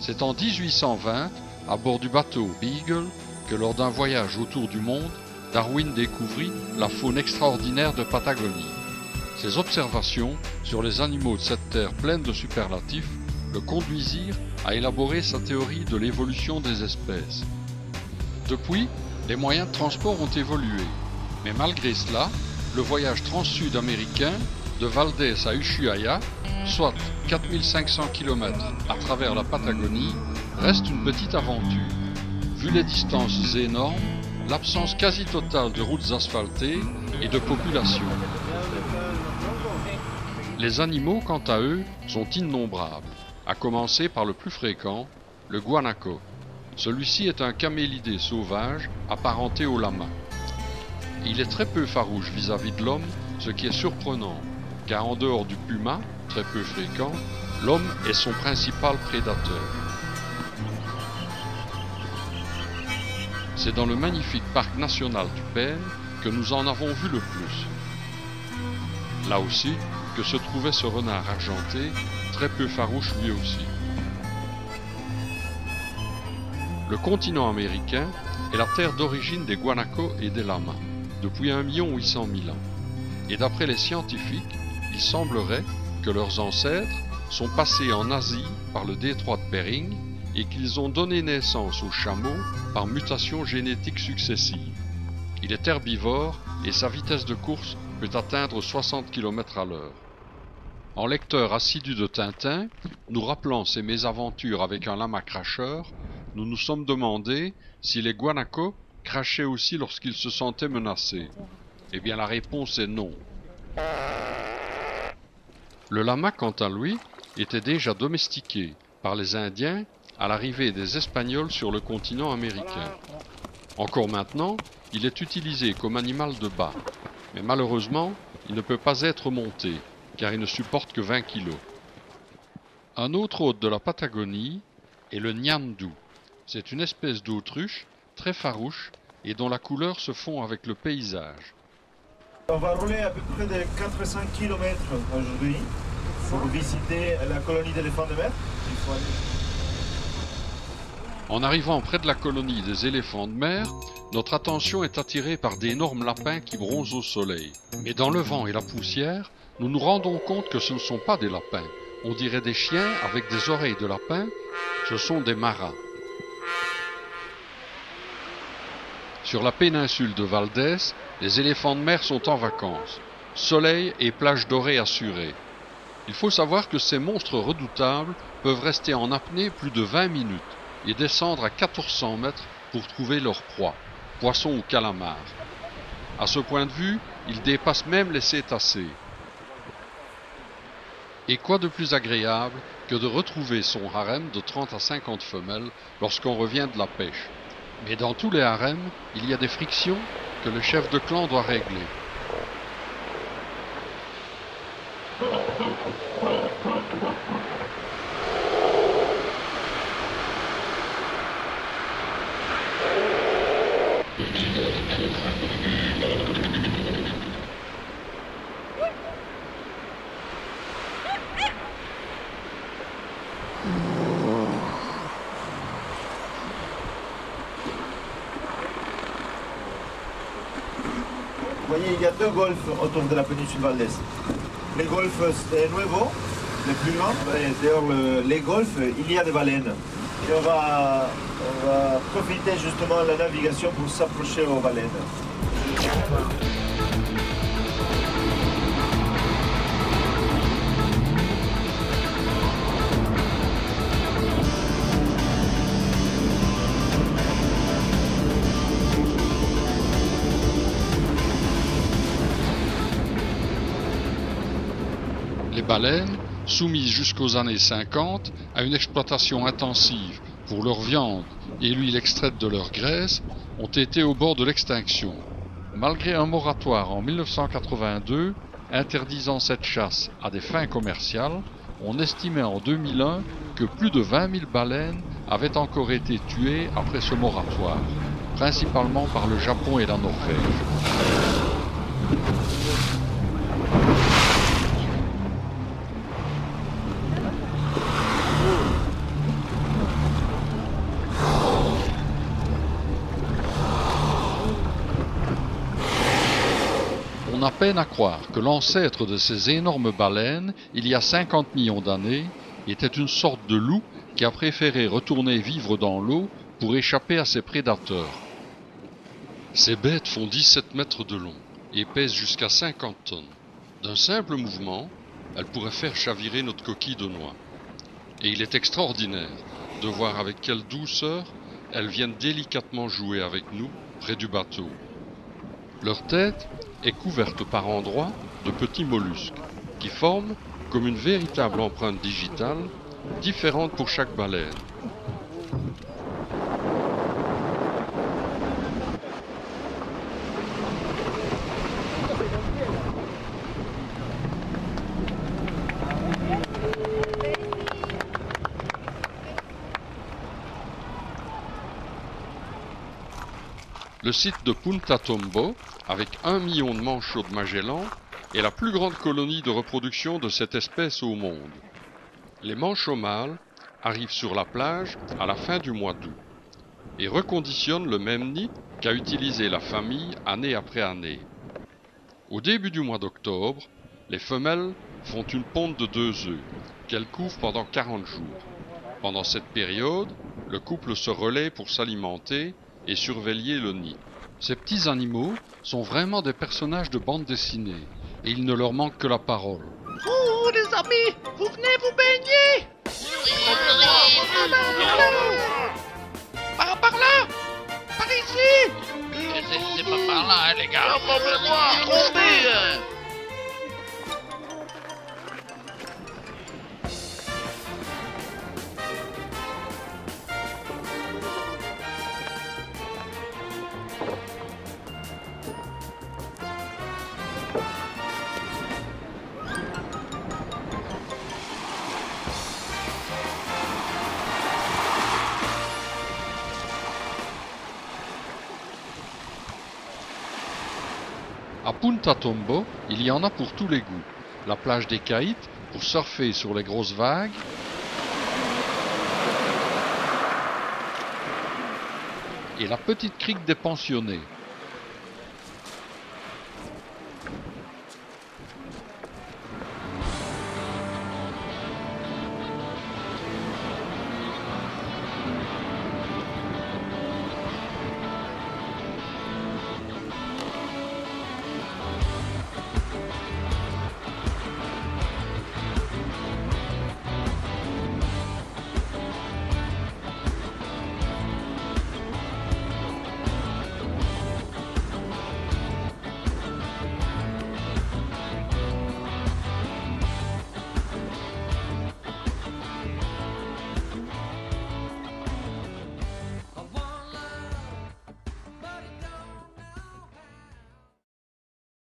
C'est en 1820, à bord du bateau Beagle, que lors d'un voyage autour du monde, Darwin découvrit la faune extraordinaire de Patagonie. Ses observations sur les animaux de cette terre pleine de superlatifs le conduisirent à élaborer sa théorie de l'évolution des espèces. Depuis, les moyens de transport ont évolué, mais malgré cela, le voyage trans-sud américain de Valdés à Ushuaia, soit 4500 km à travers la Patagonie, reste une petite aventure. Vu les distances énormes, l'absence quasi totale de routes asphaltées et de population. Les animaux, quant à eux, sont innombrables, à commencer par le plus fréquent, le guanaco. Celui-ci est un camélidé sauvage apparenté au lama. Il est très peu farouche vis-à-vis de l'homme, ce qui est surprenant, car en dehors du puma, très peu fréquent, l'homme est son principal prédateur. C'est dans le magnifique parc national du Pène que nous en avons vu le plus. Là aussi, que se trouvait ce renard argenté, très peu farouche lui aussi. Le continent américain est la terre d'origine des guanacos et des lamas, depuis 1 800 000 ans. Et d'après les scientifiques, il semblerait que leurs ancêtres sont passés en Asie par le détroit de Bering et qu'ils ont donné naissance aux chameaux par mutations génétiques successives. Il est herbivore et sa vitesse de course peut atteindre 60 km/h. En lecteur assidu de Tintin, nous rappelant ses mésaventures avec un lama cracheur, nous nous sommes demandé si les guanacos crachaient aussi lorsqu'ils se sentaient menacés. Eh bien la réponse est non. Le lama, quant à lui, était déjà domestiqué par les Indiens à l'arrivée des Espagnols sur le continent américain. Encore maintenant, il est utilisé comme animal de bât, mais malheureusement, il ne peut pas être monté, car il ne supporte que 20 kg. Un autre hôte de la Patagonie est le Ñandú. C'est une espèce d'autruche très farouche et dont la couleur se fond avec le paysage. On va rouler à peu près de 400 km aujourd'hui pour visiter la colonie d'éléphants de mer. En arrivant près de la colonie des éléphants de mer, notre attention est attirée par d'énormes lapins qui bronzent au soleil. Mais dans le vent et la poussière, nous nous rendons compte que ce ne sont pas des lapins. On dirait des chiens avec des oreilles de lapin, ce sont des maras. Sur la péninsule de Valdés, les éléphants de mer sont en vacances. Soleil et plage dorée assurées. Il faut savoir que ces monstres redoutables peuvent rester en apnée plus de 20 minutes et descendre à 1400 mètres pour trouver leur proie, poissons ou calamars. À ce point de vue, ils dépassent même les cétacés. Et quoi de plus agréable que de retrouver son harem de 30 à 50 femelles lorsqu'on revient de la pêche. Mais dans tous les harems, il y a des frictions que le chef de clan doit régler. Vous voyez, il y a 2 golfs autour de la péninsule Valdés. Les golfs Nuevo, le plus grand, et d'ailleurs les golfs, il y a des baleines. Et on va profiter justement de la navigation pour s'approcher aux baleines. Les baleines, soumises jusqu'aux années 50 à une exploitation intensive pour leur viande et l'huile extraite de leur graisse, ont été au bord de l'extinction. Malgré un moratoire en 1982 interdisant cette chasse à des fins commerciales, on estimait en 2001 que plus de 20 000 baleines avaient encore été tuées après ce moratoire, principalement par le Japon et la Norvège. a peine à croire que l'ancêtre de ces énormes baleines, il y a 50 millions d'années, était une sorte de loup qui a préféré retourner vivre dans l'eau pour échapper à ses prédateurs. Ces bêtes font 17 mètres de long et pèsent jusqu'à 50 tonnes. D'un simple mouvement, elles pourraient faire chavirer notre coquille de noix. Et il est extraordinaire de voir avec quelle douceur elles viennent délicatement jouer avec nous près du bateau. Leur tête est couverte par endroits de petits mollusques qui forment comme une véritable empreinte digitale différente pour chaque baleine. Le site de Punta Tombo, avec 1 million de manchots de Magellan, est la plus grande colonie de reproduction de cette espèce au monde. Les manchots mâles arrivent sur la plage à la fin du mois d'août et reconditionnent le même nid qu'a utilisé la famille année après année. Au début du mois d'octobre, les femelles font une ponte de 2 œufs qu'elles couvrent pendant 40 jours. Pendant cette période, le couple se relaie pour s'alimenter et surveiller le nid. Ces petits animaux sont vraiment des personnages de bande dessinée et il ne leur manque que la parole. Oh les amis, vous venez vous baigner? Par là, par ici. C'est pas par là, hein, les gars. Trompé. À Punta Tombo, il y en a pour tous les goûts. La plage des Caïtes pour surfer sur les grosses vagues, et la petite crique des pensionnés